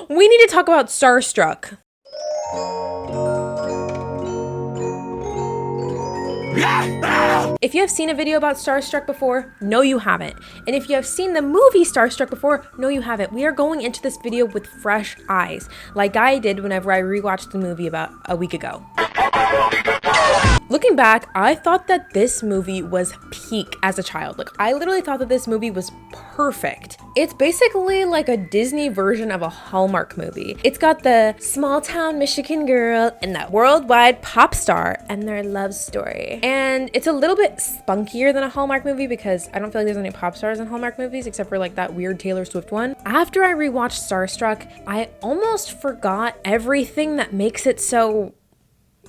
We need to talk about Starstruck. If you have seen a video about Starstruck before, no you haven't. And if you have seen the movie Starstruck before, no you haven't. We are going into this video with fresh eyes, like I did whenever I rewatched the movie about a week ago. Looking back, I thought that this movie was peak as a child. Like, I literally thought that this movie was perfect. It's basically like a Disney version of a Hallmark movie. It's got the small town Michigan girl and that worldwide pop star and their love story. And it's a little bit spunkier than a Hallmark movie because I don't feel like there's any pop stars in Hallmark movies except for like that weird Taylor Swift one. After I rewatched Starstruck, I almost forgot everything that makes it so...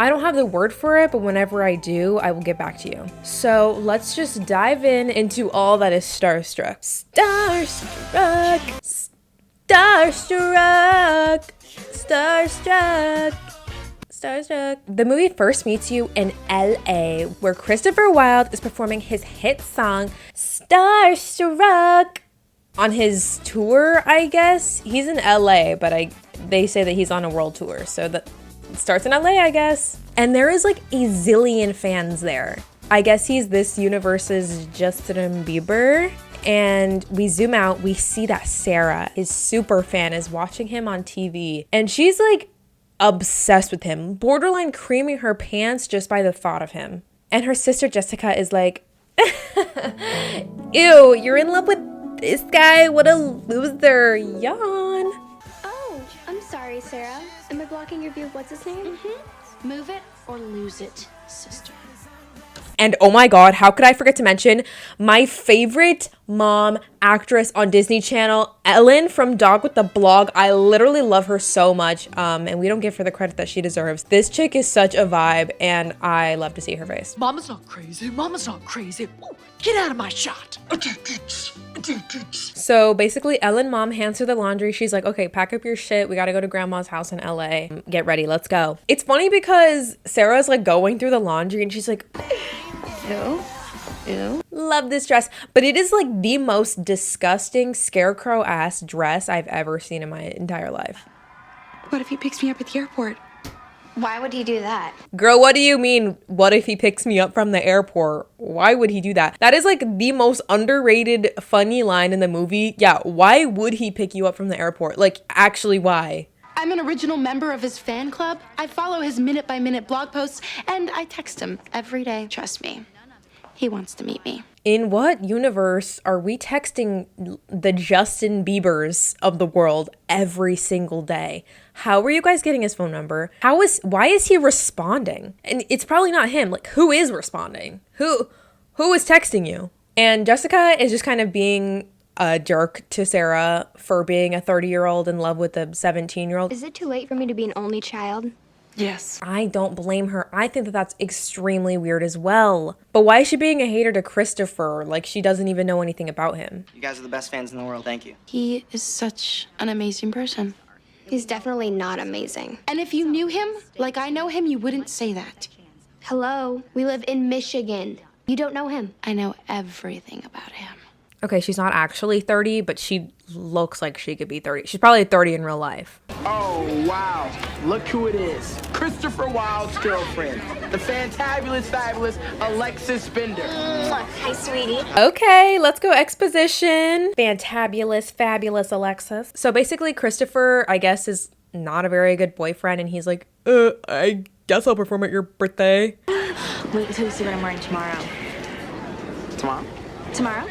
I don't have the word for it, but whenever I do, I will get back to you. So let's just dive into all that is Starstruck. Starstruck, Starstruck, Starstruck, Starstruck. The movie first meets you in LA, where Christopher Wilde is performing his hit song, Starstruck, on his tour, I guess. He's in LA, but they say that he's on a world tour, so that starts in LA, I guess. And there is like a zillion fans there. I guess he's this universe's Justin Bieber. And we zoom out, we see that Sarah, his super fan, is watching him on TV. And she's like obsessed with him, borderline creaming her pants just by the thought of him. And her sister Jessica is like, ew, you're in love with this guy? What a loser. Yawn. Sorry, Sarah. Am I blocking your view of what's his name? Move it or lose it, sister. And oh my god, how could I forget to mention my favorite mom actress on Disney Channel, Ellen from Dog with the Blog. I literally love her so much, and we don't give her the credit that she deserves. This chick is such a vibe, and I love to see her face. Mama's not crazy. Mama's not crazy. Ooh, get out of my shot. So basically, Ellen mom hands her the laundry. She's like, okay, pack up your shit. We gotta go to grandma's house in LA. Get ready, let's go. It's funny because Sarah's like going through the laundry and she's like, ew. Ew. Love this dress, but it is like the most disgusting scarecrow ass dress I've ever seen in my entire life. What if he picks me up at the airport? Why would he do that? Girl, what do you mean, what if he picks me up from the airport? Why would he do that? That is like the most underrated funny line in the movie. Yeah, why would he pick you up from the airport? Like, actually, why? I'm an original member of his fan club. I follow his minute-by-minute blog posts, and I text him every day. Trust me, he wants to meet me. In what universe are we texting the Justin Biebers of the world every single day? How are you guys getting his phone number? Why is he responding? And it's probably not him. Like, who is responding? Who is texting you? And Jessica is just kind of being a jerk to Sarah for being a 30-year-old in love with a 17-year-old. Is it too late for me to be an only child? Yes. I don't blame her. I think that that's extremely weird as well. But why is she being a hater to Christopher? Like, she doesn't even know anything about him. You guys are the best fans in the world. Thank you. He is such an amazing person. He's definitely not amazing. And if you knew him, like I know him, you wouldn't say that. Hello, we live in Michigan. You don't know him. I know everything about him. Okay, she's not actually 30, but she looks like she could be 30. She's probably 30 in real life. Oh, wow. Look who it is. Christopher Wilde's girlfriend. The fantabulous, fabulous Alexis Bender. Hi, sweetie. Okay, let's go exposition. Fantabulous, fabulous Alexis. So basically, Christopher, I guess, is not a very good boyfriend, and he's like, I guess I'll perform at your birthday. Wait until you see what I'm wearing tomorrow. Tomorrow? Tomorrow?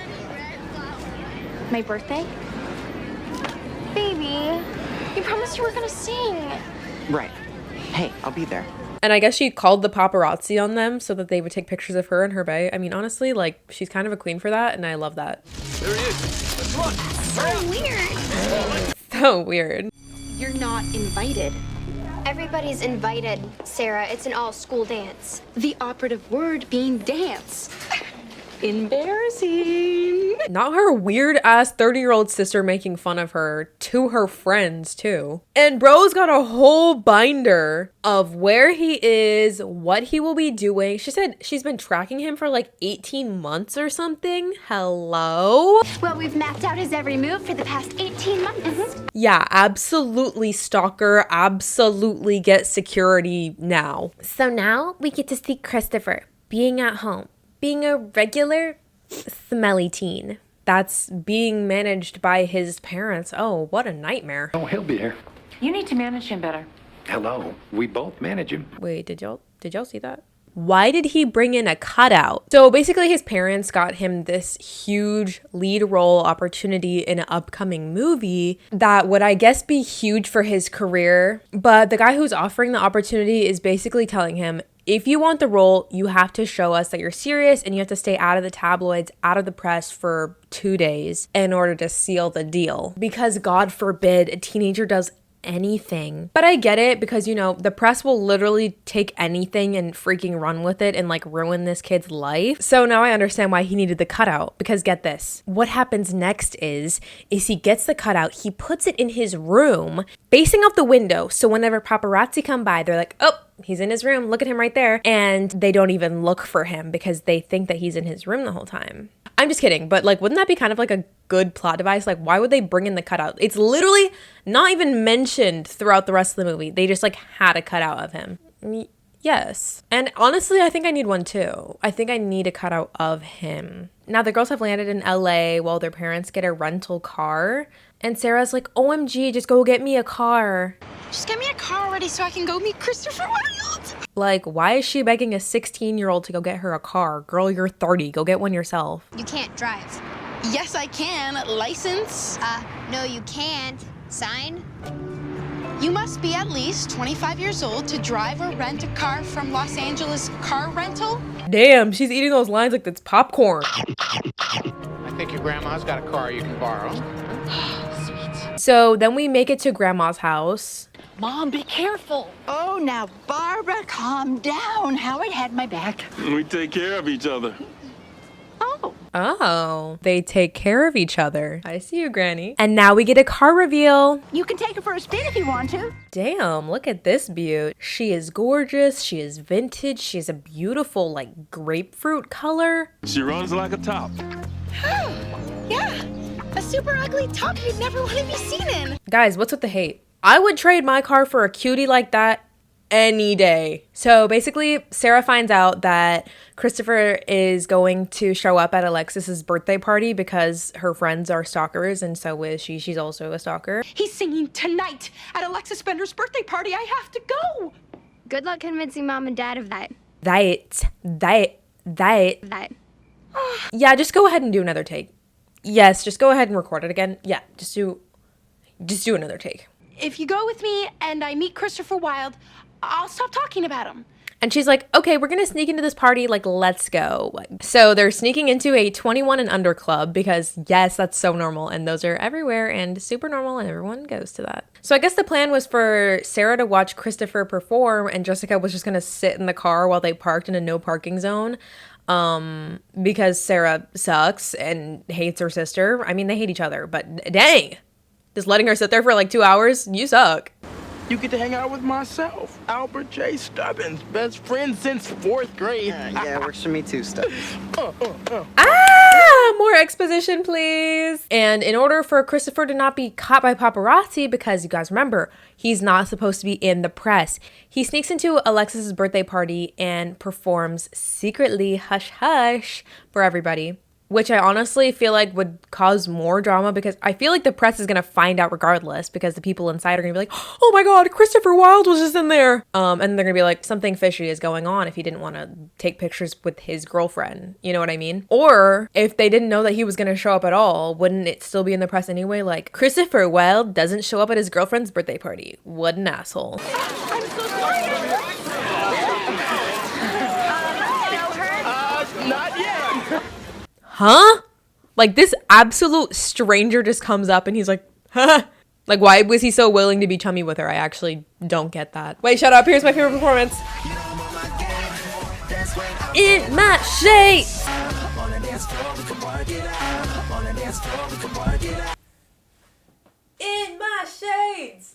My birthday? Baby, you promised you were gonna sing. Right. Hey, I'll be there. And I guess she called the paparazzi on them so that they would take pictures of her and her bae. I mean, honestly, like, she's kind of a queen for that, and I love that. There he is. Come on. So weird. So weird. You're not invited. Everybody's invited, Sarah. It's an all-school dance. The operative word being dance. Embarrassing. Not her weird ass 30-year-old sister making fun of her to her friends too. And bro's got a whole binder of where he is, what he will be doing. She said she's been tracking him for like 18 months or something. Hello? Well, we've mapped out his every move for the past 18 months. Yeah, absolutely stalker, absolutely get security now. So now we get to see Christopher being at home, being a regular smelly teen that's being managed by his parents. Oh, what a nightmare. Oh, he'll be here. You need to manage him better. Hello. We both manage him. Wait, did y'all see that? Why did he bring in a cutout? So basically his parents got him this huge lead role opportunity in an upcoming movie that would, I guess, be huge for his career. But the guy who's offering the opportunity is basically telling him, if you want the role, you have to show us that you're serious and you have to stay out of the tabloids, out of the press for 2 days in order to seal the deal. Because God forbid a teenager does anything. But I get it because, you know, the press will literally take anything and freaking run with it and like ruin this kid's life. So now I understand why he needed the cutout, because get this, what happens next is he gets the cutout, he puts it in his room facing out the window. So whenever paparazzi come by, they're like, oh, he's in his room, look at him right there. And they don't even look for him because they think that he's in his room the whole time. I'm just kidding, but like, wouldn't that be kind of like a good plot device? Like, why would they bring in the cutout? It's literally not even mentioned throughout the rest of the movie. They just like had a cutout of him. Yes. And honestly, I think I need one too. I think I need a cutout of him. Now the girls have landed in LA while their parents get a rental car. And Sarah's like, OMG, just go get me a car. Just get me a car already so I can go meet Christopher Wilde. Like, why is she begging a 16-year-old to go get her a car? Girl, you're 30. Go get one yourself. You can't drive. Yes, I can. License? No, you can't. Sign? You must be at least 25 years old to drive or rent a car from Los Angeles Car Rental. Damn, she's eating those lines like it's popcorn. I think your grandma's got a car you can borrow. Sweet. So then we make it to grandma's house. Mom, be careful. Oh, now, Barbara, calm down. Howard had my back. We take care of each other. Oh, they take care of each other. I see you, Granny. And now we get a car reveal. You can take her for a spin if you want to. Damn, look at this beaut. She is gorgeous. She is vintage. She has a beautiful, like, grapefruit color. She runs like a top. Yeah, a super ugly top you'd never want to be seen in. Guys, what's with the hate? I would trade my car for a cutie like that any day. So basically, Sarah finds out that Christopher is going to show up at Alexis's birthday party because her friends are stalkers, and so is she. She's also a stalker. He's singing tonight at Alexis Bender's birthday party. I have to go. Good luck convincing Mom and Dad of that. That. That. Yeah, just go ahead and do another take. Yes, just go ahead and record it again. Yeah, just do another take. If you go with me and I meet Christopher Wilde, I'll stop talking about him. And she's like, okay, we're gonna sneak into this party, like, let's go. So they're sneaking into a 21 and under club because, yes, that's so normal. And those are everywhere and super normal and everyone goes to that. So I guess the plan was for Sarah to watch Christopher perform and Jessica was just gonna sit in the car while they parked in a no parking zone. Because Sarah sucks and hates her sister. I mean, they hate each other, but dang. Just letting her sit there for like 2 hours, you suck. You get to hang out with myself, Albert J. Stubbins, best friend since 4th grade. Yeah, works for me too, Stubbs. More exposition, please. And in order for Christopher to not be caught by paparazzi, because you guys remember, he's not supposed to be in the press, he sneaks into Alexis's birthday party and performs secretly hush hush for everybody. Which I honestly feel like would cause more drama because I feel like the press is going to find out regardless because the people inside are going to be like, oh my God, Christopher Wilde was just in there. And they're going to be like, something fishy is going on if he didn't want to take pictures with his girlfriend. You know what I mean? Or if they didn't know that he was going to show up at all, wouldn't it still be in the press anyway? Like, Christopher Wilde doesn't show up at his girlfriend's birthday party. What an asshole. I'm so sorry. Not yet. Huh? Like, this absolute stranger just comes up and he's like, huh? Like, why was he so willing to be chummy with her? I actually don't get that. Wait, shut up. Here's my favorite performance. In my shade. In my shades.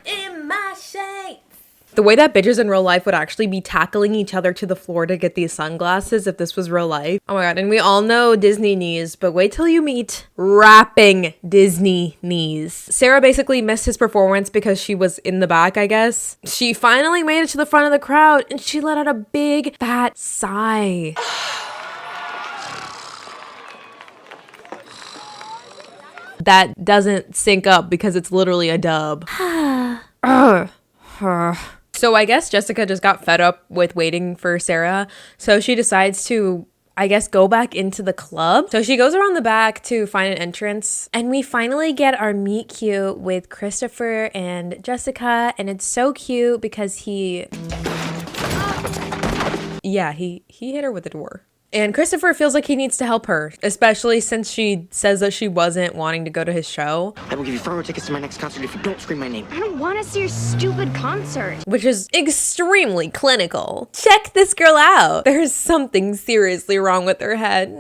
In my shades. The way that bitches in real life would actually be tackling each other to the floor to get these sunglasses if this was real life. Oh my god, and we all know Disney knees, but wait till you meet rapping Disney knees. Sarah basically missed his performance because she was in the back, I guess. She finally made it to the front of the crowd and she let out a big fat sigh. That doesn't sync up because it's literally a dub. So I guess Jessica just got fed up with waiting for Sarah. So she decides to, I guess, go back into the club. So she goes around the back to find an entrance. And we finally get our meet cute with Christopher and Jessica. And it's so cute because he hit her with the door. And Christopher feels like he needs to help her, especially since she says that she wasn't wanting to go to his show. I will give you 4 more tickets to my next concert if you don't scream my name. I don't want to see your stupid concert. Which is extremely clinical. Check this girl out. There's something seriously wrong with her head.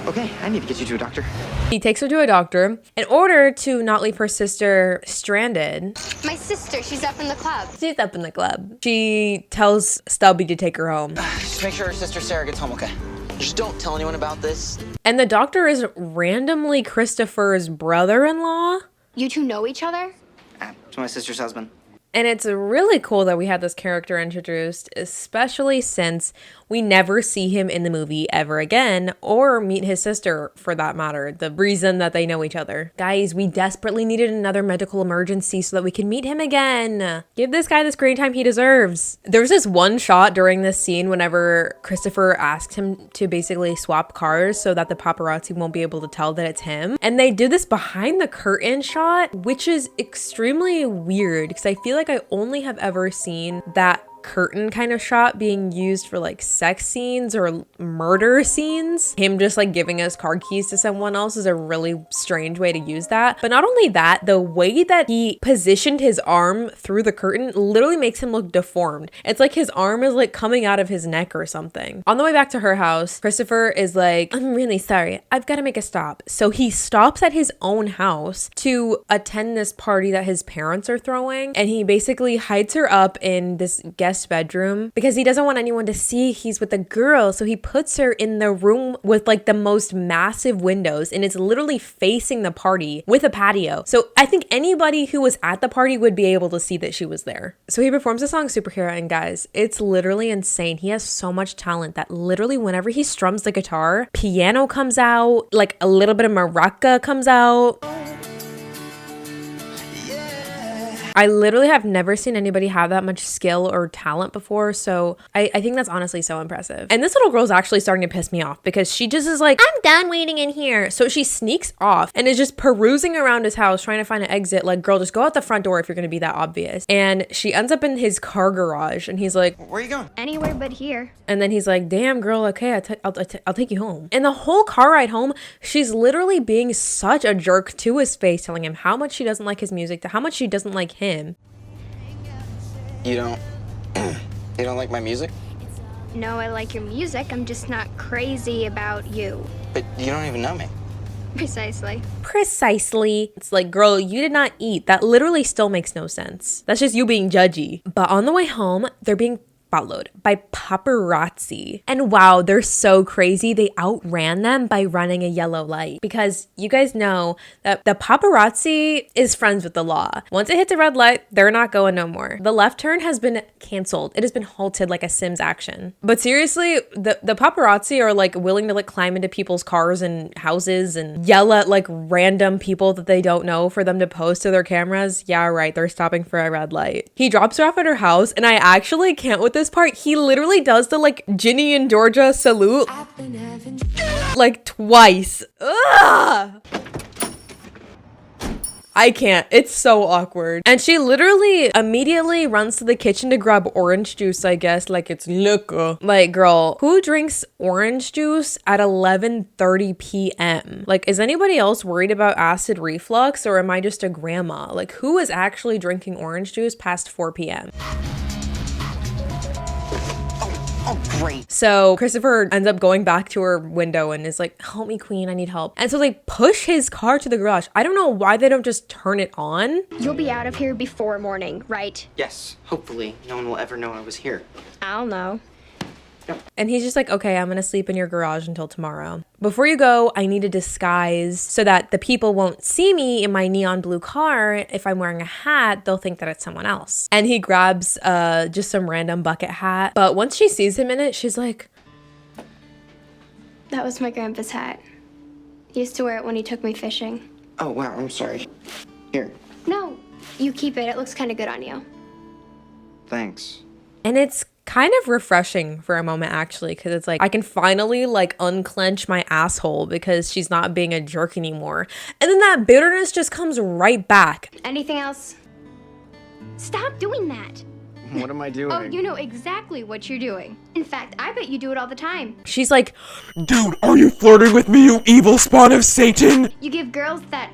Okay, I need to get you to a doctor. He takes her to a doctor in order to not leave her sister stranded. My sister, she's up in the club. She's up in the club. She tells Stubby to take her home. Just make sure her sister Sarah gets home, okay? Just don't tell anyone about this. And the doctor is randomly Christopher's brother-in-law. You two know each other? It's my sister's husband. And it's really cool that we had this character introduced, especially since we never see him in the movie ever again, or meet his sister for that matter, the reason that they know each other. Guys, we desperately needed another medical emergency so that we can meet him again. Give this guy the screen time he deserves. There's this one shot during this scene whenever Christopher asked him to basically swap cars so that the paparazzi won't be able to tell that it's him. And they do this behind the curtain shot, which is extremely weird because I feel like I only have ever seen that curtain kind of shot being used for like sex scenes or murder scenes. Him just like giving his car keys to someone else is a really strange way to use that. But not only that, the way that he positioned his arm through the curtain literally makes him look deformed. It's like his arm is like coming out of his neck or something. On the way back to her house, Christopher is like, I'm really sorry, I've got to make a stop. So he stops at his own house to attend this party that his parents are throwing, and he basically hides her up in this guest bedroom because he doesn't want anyone to see he's with a girl. So he puts her in the room with like the most massive windows, and it's literally facing the party with a patio. So I think anybody who was at the party would be able to see that she was there. So he performs the song Superhero, and guys, it's literally insane. He has so much talent that literally whenever he strums the guitar, piano comes out, like a little bit of maraca comes out. I literally have never seen anybody have that much skill or talent before, so I think that's honestly so impressive. And this little girl's actually starting to piss me off because she just is like, I'm done waiting in here. So she sneaks off and is just perusing around his house trying to find an exit. Like, girl, just go out the front door if you're gonna be that obvious. And she ends up in his car garage, and he's like, where are you going? Anywhere but here. And then he's like, damn girl, okay, I'll take you home. And the whole car ride home, she's literally being such a jerk to his face, telling him how much she doesn't like his music, to how much she doesn't like him. You don't like my music? No, I like your music. I'm just not crazy about you. But you don't even know me. Precisely. It's like, girl, you did not eat. That literally still makes no sense. That's just you being judgy. But on the way home, they're being followed by paparazzi. And wow, they're so crazy. They outran them by running a yellow light, because you guys know that the paparazzi is friends with the law. Once it hits a red light, they're not going no more. The left turn has been canceled. It has been halted like a Sims action. But seriously, the paparazzi are like willing to like climb into people's cars and houses and yell at like random people that they don't know for them to pose to their cameras. Yeah, right. They're stopping for a red light. He drops her off at her house, and I actually can't with this part. He literally does the like Ginny and Georgia salute like twice. Ugh! I can't. It's so awkward. And she literally immediately runs to the kitchen to grab orange juice, I guess, like it's liquor. Like, girl, who drinks orange juice at 11:30 p.m.? Like, is anybody else worried about acid reflux, or am I just a grandma? Like, who is actually drinking orange juice past 4 p.m.? Oh, great. So Christopher ends up going back to her window and is like, help me, queen, I need help. And so they push his car to the garage. I don't know why they don't just turn it on. You'll be out of here before morning, right? Yes, hopefully. No one will ever know I was here. I'll know. And he's just like, okay, I'm gonna sleep in your garage until tomorrow. Before you go, I need a disguise so that the people won't see me in my neon blue car. If I'm wearing a hat, they'll think that it's someone else. And he grabs just some random bucket hat. But once she sees him in it, she's like, That was my grandpa's hat. He used to wear it when he took me fishing. Oh, wow, I'm sorry. Here, No, you keep it. It looks kind of good on you. thanks. and it's kind of refreshing for a moment, actually, because it's like I can finally like unclench my asshole because she's not being a jerk anymore. And then that bitterness just comes right back. Anything else? Stop doing that. What am I doing? Oh, you know exactly what you're doing. In fact, I bet you do it all the time. She's like, Dude, are you flirting with me, you evil spawn of Satan? You give girls that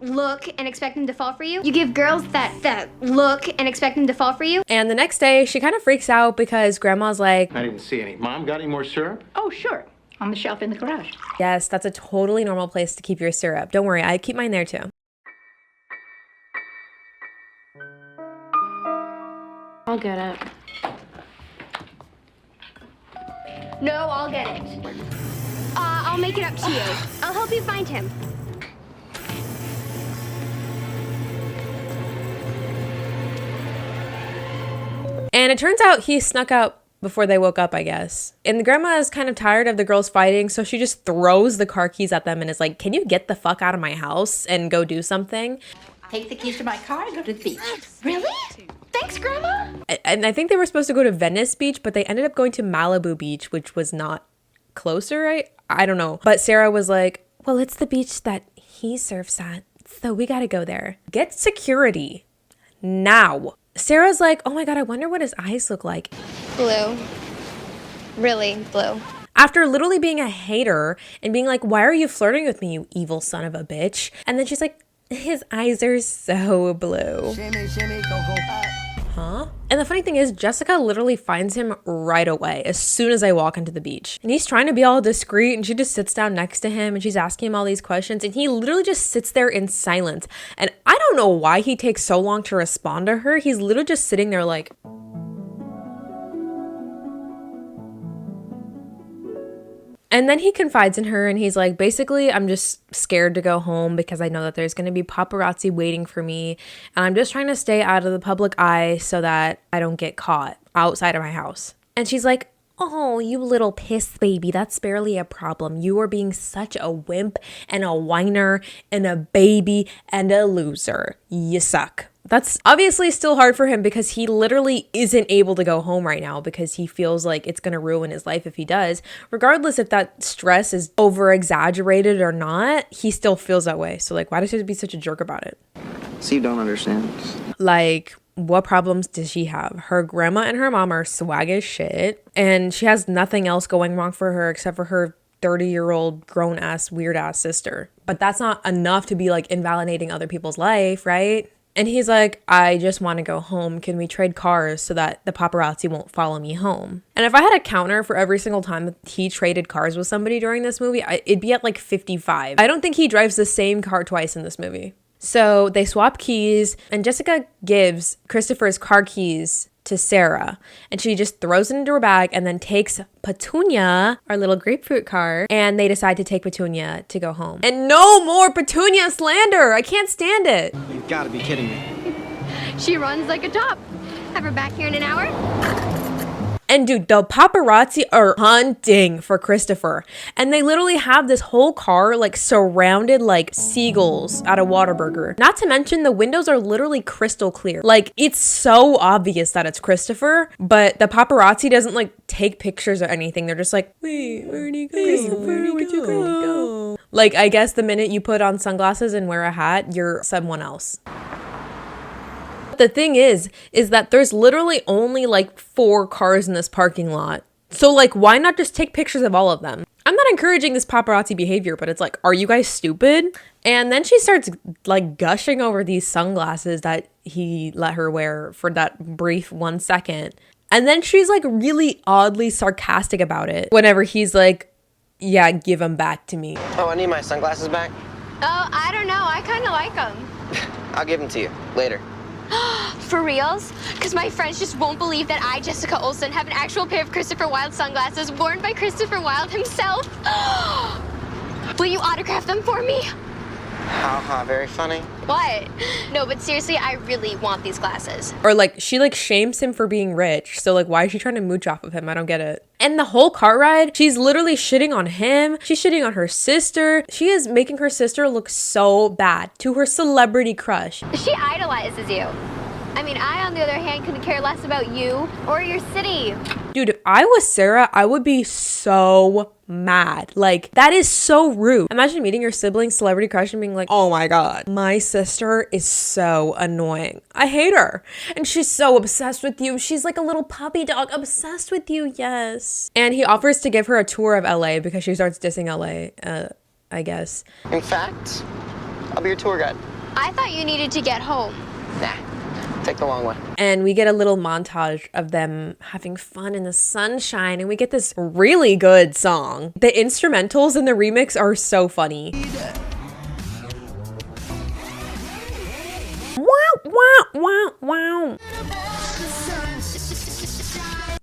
look and expect them to fall for you. You give girls that look and expect them to fall for you. and the next day she kind of freaks out because grandma's like, I didn't see any. Mom, got any more syrup? Oh, sure. On the shelf in the garage. yes, that's a totally normal place to keep your syrup. Don't worry, I keep mine there too. I'll get it. No, I'll get it. I'll make it up to you. I'll help you find him. And it turns out he snuck out before they woke up, I guess. And the grandma is kind of tired of the girls fighting, so she just throws the car keys at them and is like, can you get the fuck out of my house and go do something? Take the keys to my car and go to the beach. Really? Thanks, Grandma. And I think they were supposed to go to Venice Beach, but they ended up going to Malibu Beach, which was not closer, right? I don't know. But Sarah was like, well, it's the beach that he surfs at, so we gotta go there. Get security now. Sarah's like, oh my God, I wonder what his eyes look like. Blue. Really blue. After literally being a hater and being like, why are you flirting with me, you evil son of a bitch? And then she's like, his eyes are so blue. Shimmy, shimmy, go, go. Huh? And the funny thing is, Jessica literally finds him right away as soon as I walk into the beach. And he's trying to be all discreet and she just sits down next to him and she's asking him all these questions and he literally just sits there in silence. And I don't know why he takes so long to respond to her. He's literally just sitting there like... And then he confides in her and he's like, basically, I'm just scared to go home because I know that there's going to be paparazzi waiting for me. And I'm just trying to stay out of the public eye so that I don't get caught outside of my house. And she's like, oh, you little piss baby, that's barely a problem. You are being such a wimp and a whiner and a baby and a loser. You suck. That's obviously still hard for him because he literally isn't able to go home right now because he feels like it's going to ruin his life if he does. Regardless if that stress is over exaggerated or not, he still feels that way. So like, why does he be such a jerk about it? So you don't understand. Like, what problems does she have? Her grandma and her mom are swag as shit and she has nothing else going wrong for her except for her 30-year-old grown-ass weird-ass sister. But that's not enough to be like invalidating other people's life, right? And he's like, I just want to go home. Can we trade cars so that the paparazzi won't follow me home? And if I had a counter for every single time that he traded cars with somebody during this movie, it'd be at like 55. I don't think he drives the same car twice in this movie. So they swap keys and Jessica gives Christopher's car keys to Sarah and she just throws it into her bag and then takes Petunia, our little grapefruit car, and they decide to take Petunia to go home. And no more Petunia slander. I can't stand it. You've got to be kidding me. She runs like a top. Have her back here in an hour? And dude, the paparazzi are hunting for Christopher. And they literally have this whole car like surrounded like seagulls at a Whataburger. Not to mention the windows are literally crystal clear. Like it's so obvious that it's Christopher, but the paparazzi doesn't like take pictures or anything. They're just like, wait, where'd he go? Where'd you go? Like I guess the minute you put on sunglasses and wear a hat, you're someone else. The thing is that there's literally only like 4 cars in this parking lot. So like, why not just take pictures of all of them? I'm not encouraging this paparazzi behavior, but it's like, are you guys stupid? And then she starts like gushing over these sunglasses that he let her wear for that brief 1 second. And then she's like really oddly sarcastic about it whenever he's like, yeah, give them back to me. Oh, I need my sunglasses back. Oh, I don't know. I kind of like them. I'll give them to you later. For reals? Because my friends just won't believe that I, Jessica Olsen, have an actual pair of Christopher Wilde sunglasses worn by Christopher Wilde himself. Will you autograph them for me? Haha, very funny. What? No, but seriously, I really want these glasses. Or like she like shames him for being rich. So like why is she trying to mooch off of him? I don't get it. And the whole car ride, she's literally shitting on him. She's shitting on her sister. She is making her sister look so bad to her celebrity crush. She idolizes you. I mean, I, on the other hand, couldn't care less about you or your city. Dude, if I was Sarah, I would be so mad. Like, that is so rude. Imagine meeting your sibling's celebrity crush and being like, oh my God, my sister is so annoying. I hate her. And she's so obsessed with you. She's like a little puppy dog obsessed with you. Yes. And he offers to give her a tour of LA because she starts dissing LA, I guess. In fact, I'll be your tour guide. I thought you needed to get home. Nah, take the long way. And we get a little montage of them having fun in the sunshine, and we get this really good song. The instrumentals in the remix are so funny. Wow, wow, wow, wow.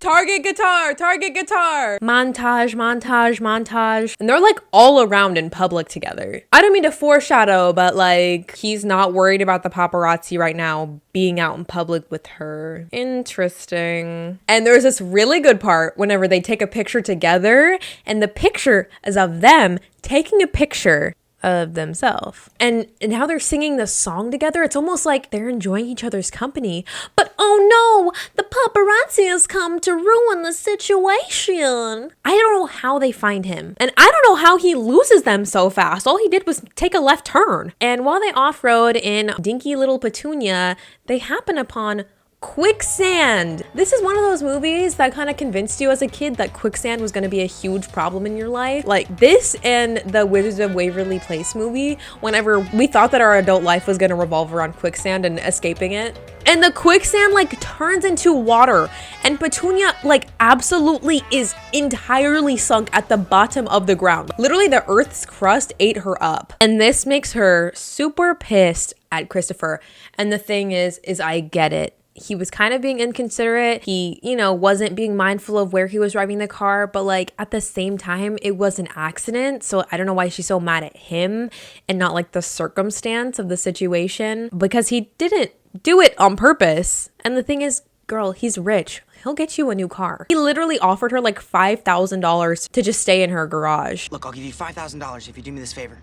Target guitar, target guitar. Montage, montage, montage. And they're like all around in public together. I don't mean to foreshadow, but like he's not worried about the paparazzi right now being out in public with her. Interesting. And there's this really good part whenever they take a picture together, and the picture is of them taking a picture of themselves. And how they're singing the song together, it's almost like they're enjoying each other's company. But oh no, the paparazzi has come to ruin the situation. I don't know how they find him. And I don't know how he loses them so fast. All he did was take a left turn. And while they off-road in dinky little Petunia, they happen upon Quicksand. This is one of those movies that kind of convinced you as a kid that quicksand was going to be a huge problem in your life. Like this and the Wizards of Waverly Place movie, whenever we thought that our adult life was going to revolve around quicksand and escaping it. And the quicksand like turns into water, and Petunia like absolutely is entirely sunk at the bottom of the ground. Literally the earth's crust ate her up. And this makes her super pissed at Christopher. And the thing is I get it. He was kind of being inconsiderate. He, wasn't being mindful of where he was driving the car, but like at the same time, it was an accident. So I don't know why she's so mad at him and not like the circumstance of the situation, because he didn't do it on purpose. And the thing is, girl, he's rich. He'll get you a new car. He literally offered her like $5,000 to just stay in her garage. Look, I'll give you $5,000 if you do me this favor.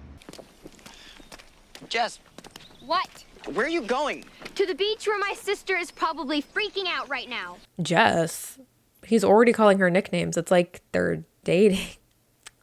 Jess. What? Where are you going? To the beach where my sister is probably freaking out right now. Jess. He's already calling her nicknames. It's like they're dating.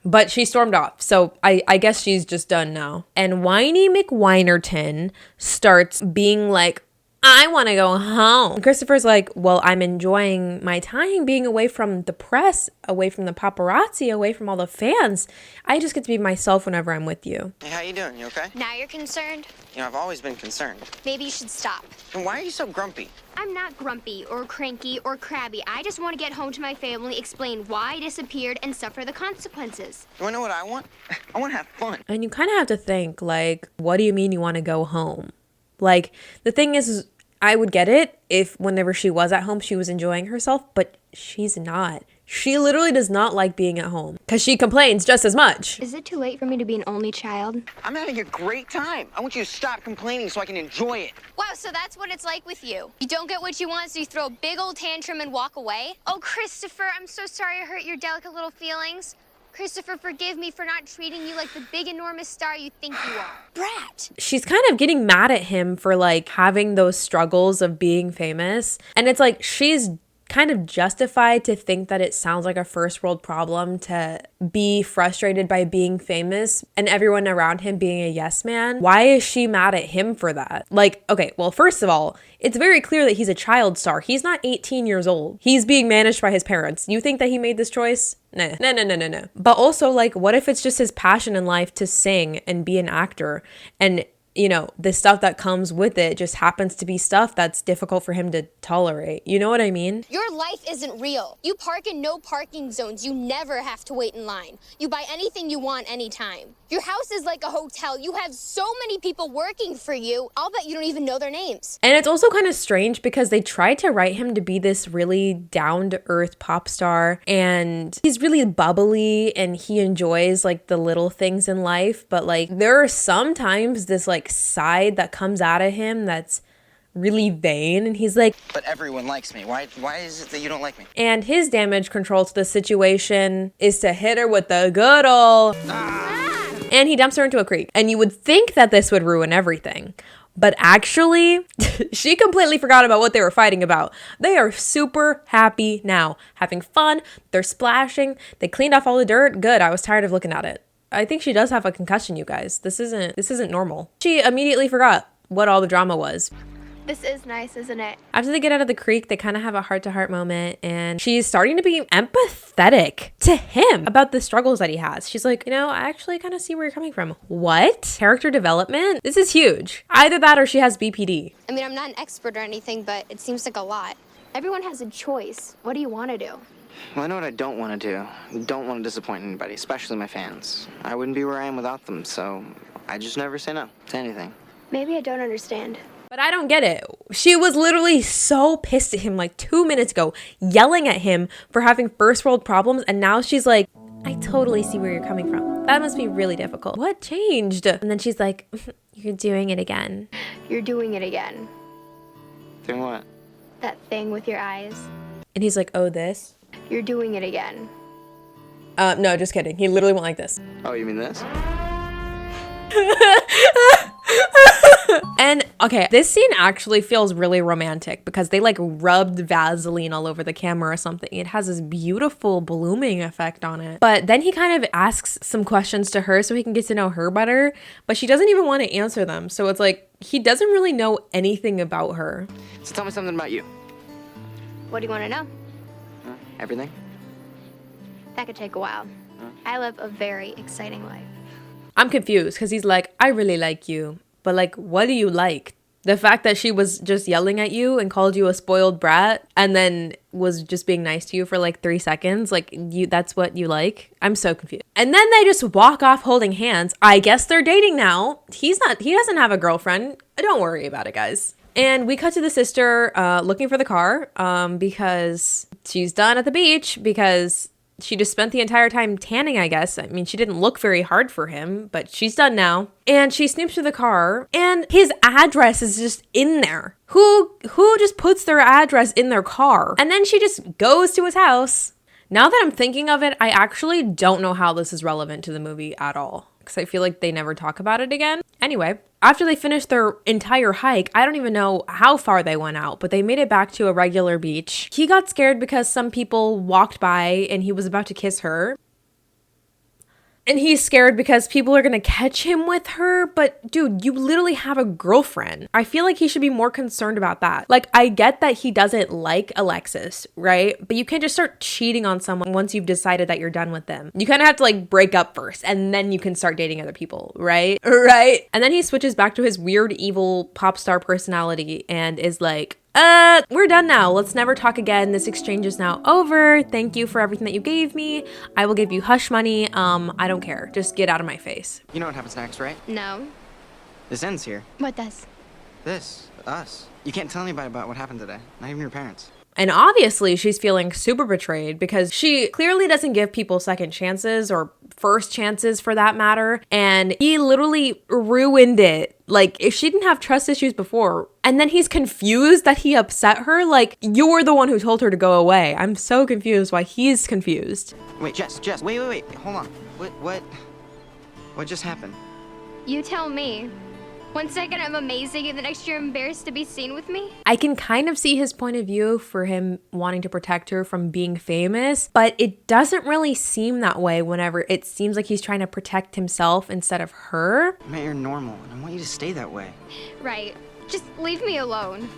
But she stormed off, so I guess she's just done now. And Whiny McWhinerton starts being like, I want to go home. And Christopher's like, well, I'm enjoying my time being away from the press, away from the paparazzi, away from all the fans. I just get to be myself whenever I'm with you. Hey, how you doing? You okay? Now you're concerned? I've always been concerned. Maybe you should stop. And why are you so grumpy? I'm not grumpy or cranky or crabby. I just want to get home to my family, explain why I disappeared, and suffer the consequences. You want to know what I want? I want to have fun. And you kind of have to think, like, what do you mean you want to go home? Like, the thing is I would get it if whenever she was at home, she was enjoying herself, but she's not. She literally does not like being at home because she complains just as much. Is it too late for me to be an only child? I'm having a great time. I want you to stop complaining so I can enjoy it. Wow, so that's what it's like with you. You don't get what you want, so you throw a big old tantrum and walk away? Oh, Christopher, I'm so sorry I hurt your delicate little feelings. Christopher, forgive me for not treating you like the big, enormous star you think you are. Brat! She's kind of getting mad at him for like having those struggles of being famous. And it's like she's kind of justified to think that it sounds like a first world problem to be frustrated by being famous and everyone around him being a yes man. Why is she mad at him for that? Like, okay, well, first of all, it's very clear that he's a child star. He's not 18 years old. He's being managed by his parents. You think that he made this choice? No. But also, like, what if it's just his passion in life to sing and be an actor? And you know, the stuff that comes with it just happens to be stuff that's difficult for him to tolerate. You know what I mean? Your life isn't real. You park in no parking zones. You never have to wait in line. You buy anything you want anytime. Your house is like a hotel. You have so many people working for you. I'll bet you don't even know their names. And it's also kind of strange because they tried to write him to be this really down-to-earth pop star, and he's really bubbly and he enjoys like the little things in life, but like there are sometimes this like side that comes out of him that's really vain, and he's like, but everyone likes me. Why is it that you don't like me? And his damage control to the situation is to hit her with the good ol', and he dumps her into a creek. And you would think that this would ruin everything, but actually she completely forgot about what they were fighting about. They are super happy now, having fun. They're splashing. They cleaned off all the dirt. Good. I was tired of looking at it. I think she does have a concussion, you guys. This isn't normal. She immediately forgot what all the drama was. This is nice, isn't it? After they get out of the creek, they kind of have a heart-to-heart moment, and she's starting to be empathetic to him about the struggles that he has. She's like, you know, I actually kind of see where you're coming from. What? Character development? This is huge. Either that or she has BPD. I mean, I'm not an expert or anything, but it seems like a lot. Everyone has a choice. What do you want to do? Well, I know what I don't want to do. I don't want to disappoint anybody, especially my fans. I wouldn't be where I am without them, so I just never say no to anything. Maybe I don't understand. But I don't get it. She was literally so pissed at him like 2 minutes ago, yelling at him for having first world problems, and now she's like, I totally see where you're coming from. That must be really difficult. What changed? And then she's like, you're doing it again. You're doing it again. Doing what? That thing with your eyes. And he's like, oh, this? You're doing it again. No, just kidding. He literally went like this. Oh, you mean this? And okay, this scene actually feels really romantic because they like rubbed Vaseline all over the camera or something. It has this beautiful blooming effect on it. But then he kind of asks some questions to her so he can get to know her better, but she doesn't even want to answer them. So it's like he doesn't really know anything about her. So tell me something about you. What do you want to know? Everything? That could take a while. I live a very exciting life. I'm confused because he's like, I really like you. But like, what do you like? The fact that she was just yelling at you and called you a spoiled brat and then was just being nice to you for like 3 seconds, like that's what you like? I'm so confused. And then they just walk off holding hands. I guess they're dating now. He doesn't have a girlfriend. Don't worry about it, guys. And we cut to the sister looking for the car because she's done at the beach because she just spent the entire time tanning, I guess. I mean, she didn't look very hard for him, but she's done now. And she snoops through the car, and his address is just in there. Who just puts their address in their car? And then she just goes to his house. Now that I'm thinking of it, I actually don't know how this is relevant to the movie at all, because I feel like they never talk about it again. Anyway, after they finished their entire hike, I don't even know how far they went out, but they made it back to a regular beach. He got scared because some people walked by and he was about to kiss her. And he's scared because people are gonna catch him with her. But dude, you literally have a girlfriend. I feel like he should be more concerned about that. Like, I get that he doesn't like Alexis, right? But you can't just start cheating on someone once you've decided that you're done with them. You kind of have to like break up first and then you can start dating other people, right? Right? And then he switches back to his weird, evil pop star personality and is like, we're done now. Let's never talk again. This exchange is now over. Thank you for everything that you gave me. I will give you hush money. I don't care. Just get out of my face. You know what happens next, right? No. This ends here. What does? This. Us. You can't tell anybody about what happened today. Not even your parents. And obviously she's feeling super betrayed because she clearly doesn't give people second chances or first chances for that matter. And he literally ruined it. Like, if she didn't have trust issues before, and then he's confused that he upset her, like, you're the one who told her to go away. I'm so confused why he's confused. Wait, Jess, wait. Hold on. What just happened? You tell me. 1 second I'm amazing and the next you're embarrassed to be seen with me? I can kind of see his point of view for him wanting to protect her from being famous, but it doesn't really seem that way whenever it seems like he's trying to protect himself instead of her. Man, you're normal, and I want you to stay that way. Right. Just leave me alone.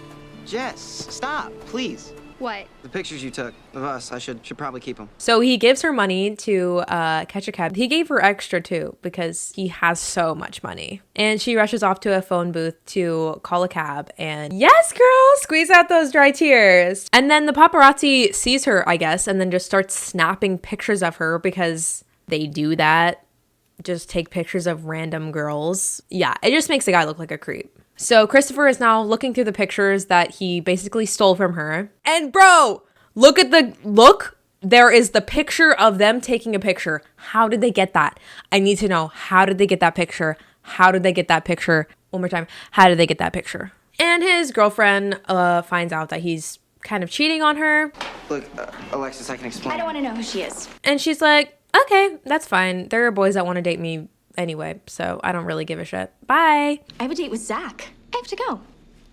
Jess, stop, please. What? The pictures you took of us, I should probably keep them. So he gives her money to catch a cab. He gave her extra too because he has so much money. And she rushes off to a phone booth to call a cab. And yes, girl, squeeze out those dry tears. And then the paparazzi sees her, I guess, and then just starts snapping pictures of her because they do that. Just take pictures of random girls. Yeah, it just makes the guy look like a creep. So Christopher is now looking through the pictures that he basically stole from her. And bro, look. There is the picture of them taking a picture. How did they get that? I need to know. How did they get that picture? How did they get that picture? One more time. How did they get that picture? And his girlfriend finds out that he's kind of cheating on her. Look, Alexis, I can explain. I don't want to know who she is. And she's like, okay, that's fine. There are boys that want to date me anyway, so I don't really give a shit. Bye. I have a date with Zach. I have to go.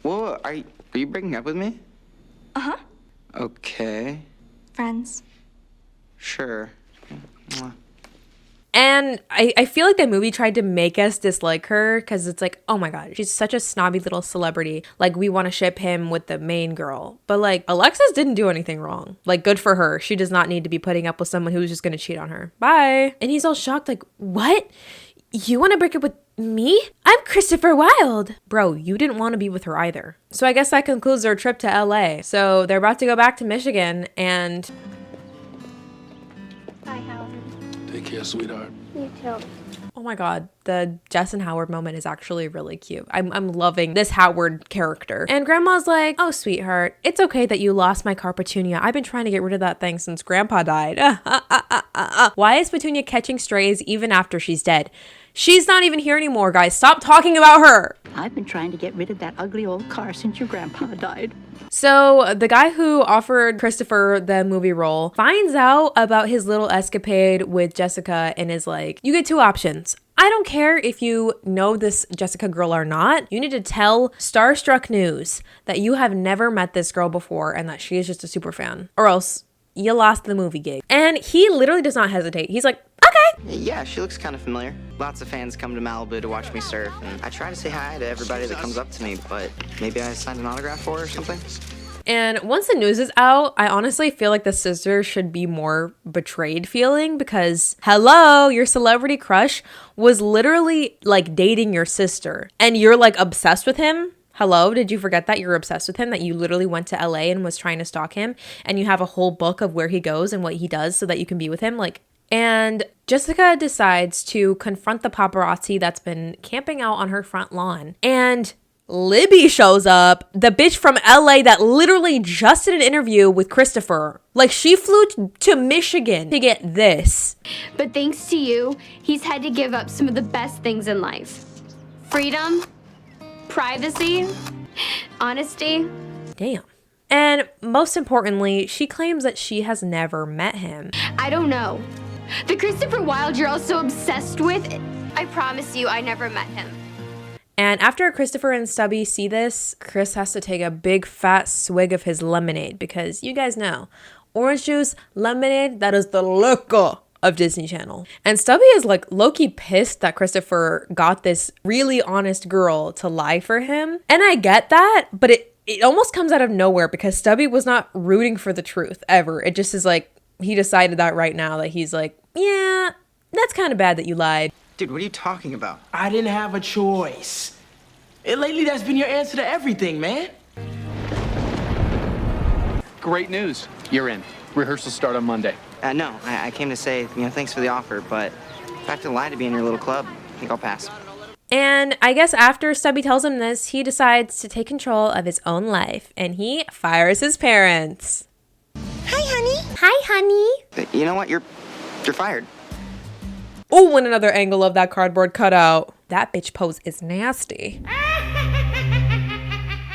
Whoa, are you breaking up with me? Uh-huh. Okay. Friends. Sure. And I feel like the movie tried to make us dislike her because it's like, oh my God, she's such a snobby little celebrity. Like, we want to ship him with the main girl. But like, Alexis didn't do anything wrong. Like, good for her. She does not need to be putting up with someone who's just going to cheat on her. Bye. And he's all shocked, like, what? You want to break up with me? I'm Christopher Wilde. Bro, you didn't want to be with her either. So I guess that concludes their trip to LA. So they're about to go back to Michigan and... Bye, Howard. Take care, sweetheart. You too. Oh my God, the Jess and Howard moment is actually really cute. I'm loving this Howard character. And Grandma's like, oh, sweetheart, it's okay that you lost my car Petunia. I've been trying to get rid of that thing since Grandpa died. Why is Petunia catching strays even after she's dead? She's not even here anymore, guys. Stop talking about her. I've been trying to get rid of that ugly old car since your grandpa died. So the guy who offered Christopher the movie role finds out about his little escapade with Jessica and is like, you get two options. I don't care if you know this Jessica girl or not. You need to tell Starstruck News that you have never met this girl before and that she is just a super fan, or else you lost the movie gig. And he literally does not hesitate. He's like, okay. Yeah, she looks kind of familiar. Lots of fans come to Malibu to watch me surf, and I try to say hi to everybody that comes up to me, but maybe I signed an autograph for her or something. And once the news is out, I honestly feel like the sisters should be more betrayed feeling because, hello, your celebrity crush was literally like dating your sister and you're like obsessed with him. Hello, did you forget that you're obsessed with him, that you literally went to LA and was trying to stalk him and you have a whole book of where he goes and what he does so that you can be with him? Like, and Jessica decides to confront the paparazzi that's been camping out on her front lawn. And Libby shows up, the bitch from LA that literally just did an interview with Christopher. Like, she flew to Michigan to get this. But thanks to you, he's had to give up some of the best things in life. Freedom, privacy, honesty. Damn. And most importantly, she claims that she has never met him. I don't know. The Christopher Wilde you're all so obsessed with, I promise you I never met him. And after Christopher and Stubby see this, Chris has to take a big fat swig of his lemonade because you guys know, orange juice, lemonade, that is the liquor of Disney Channel. And Stubby is like low-key pissed that Christopher got this really honest girl to lie for him. And I get that, but it almost comes out of nowhere because Stubby was not rooting for the truth ever. It just is like, he decided that right now that he's like, yeah, that's kind of bad that you lied. Dude, what are you talking about? I didn't have a choice. And lately, that's been your answer to everything, man. Great news. You're in. Rehearsals start on Monday. No, I came to say, thanks for the offer, but if I have to lie to be in your little club, I think I'll pass. And I guess after Stubby tells him this, he decides to take control of his own life and he fires his parents. Hi, honey. Hi, honey. You know what? You're fired. Oh, and another angle of that cardboard cutout. That bitch pose is nasty.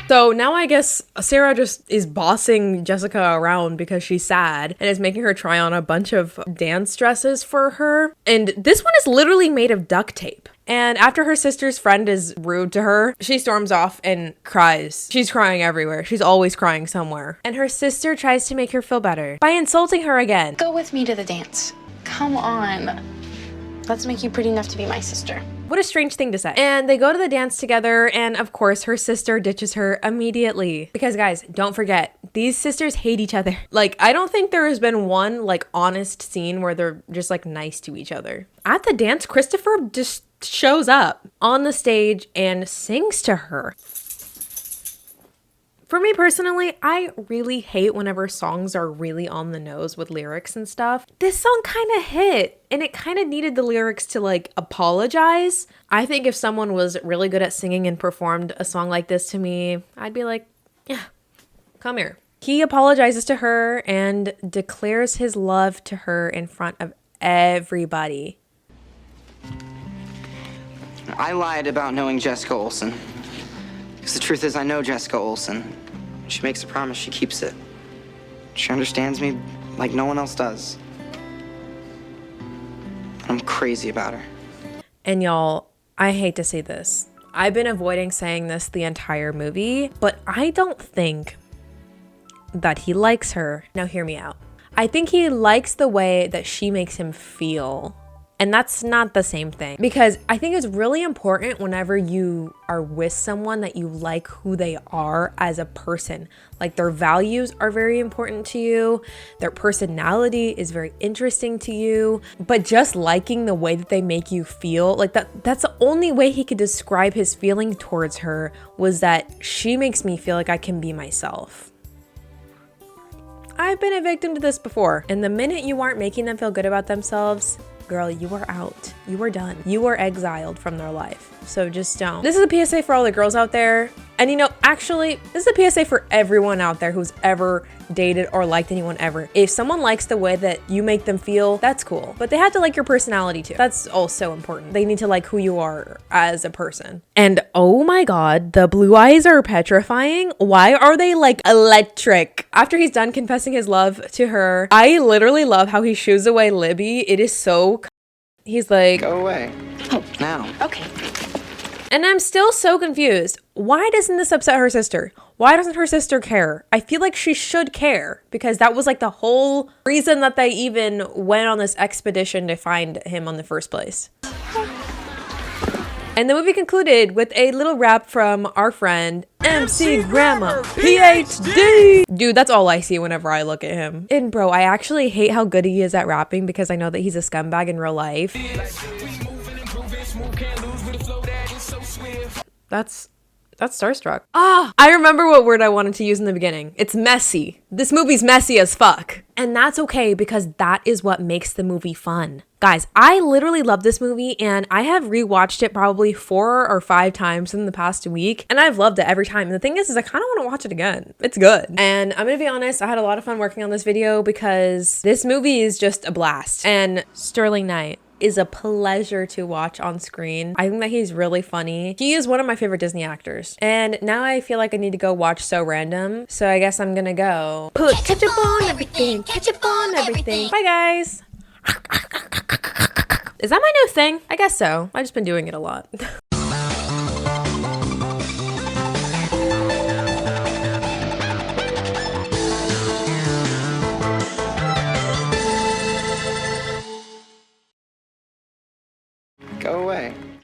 So now I guess Sarah just is bossing Jessica around because she's sad and is making her try on a bunch of dance dresses for her. And this one is literally made of duct tape. And after her sister's friend is rude to her, she storms off and cries. She's crying everywhere. She's always crying somewhere. And her sister tries to make her feel better by insulting her again. Go with me to the dance. Come on. Let's make you pretty enough to be my sister. What a strange thing to say. And they go to the dance together, and of course her sister ditches her immediately. Because guys, don't forget, these sisters hate each other. Like, I don't think there has been one like honest scene where they're just like nice to each other. At the dance, Christopher just shows up on the stage and sings to her. For me personally, I really hate whenever songs are really on the nose with lyrics and stuff. This song kind of hit, and it kind of needed the lyrics to like apologize. I think if someone was really good at singing and performed a song like this to me, I'd be like, yeah, come here. He apologizes to her and declares his love to her in front of everybody. I lied about knowing Jessica Olsen. Because the truth is, I know Jessica Olsen. She makes a promise, she keeps it. She understands me like no one else does. I'm crazy about her. And y'all, I hate to say this. I've been avoiding saying this the entire movie, but I don't think that he likes her. Now hear me out. I think he likes the way that she makes him feel. And that's not the same thing, because I think it's really important whenever you are with someone that you like who they are as a person. Like, their values are very important to you. Their personality is very interesting to you. But just liking the way that they make you feel, like that's the only way he could describe his feeling towards her, was that she makes me feel like I can be myself. I've been a victim to this before. And the minute you aren't making them feel good about themselves, girl, you are out. You are done. You are exiled from their life. So just don't. This is a PSA for all the girls out there. And you know, actually, this is a PSA for everyone out there who's ever dated or liked anyone ever. If someone likes the way that you make them feel, that's cool. But they have to like your personality too. That's also important. They need to like who you are as a person. And oh my God, the blue eyes are petrifying. Why are they like electric? After he's done confessing his love to her, I literally love how he shoos away Libby. It is so... He's like... Go away. Oh, now. Okay. And I'm still so confused. Why doesn't this upset her sister? Why doesn't her sister care? I feel like she should care, because that was like the whole reason that they even went on this expedition to find him on the first place. And the movie concluded with a little rap from our friend, MC Grandma, PhD. Dude, that's all I see whenever I look at him. And bro, I actually hate how good he is at rapping, because I know that he's a scumbag in real life. That's Starstruck. I remember what word I wanted to use in the beginning. It's messy. This movie's messy as fuck. And that's okay, because that is what makes the movie fun. Guys, I literally love this movie, and I have rewatched it probably 4 or 5 times in the past week, and I've loved it every time. And the thing is I kind of want to watch it again. It's good. And I'm gonna be honest, I had a lot of fun working on this video, because this movie is just a blast. And Sterling Knight is a pleasure to watch on screen. I think that he's really funny. He is one of my favorite Disney actors. And now I feel like I need to go watch So Random. So I guess I'm gonna go put ketchup on everything, ketchup on everything. Bye guys. Is that my new thing? I guess so. I've just been doing it a lot.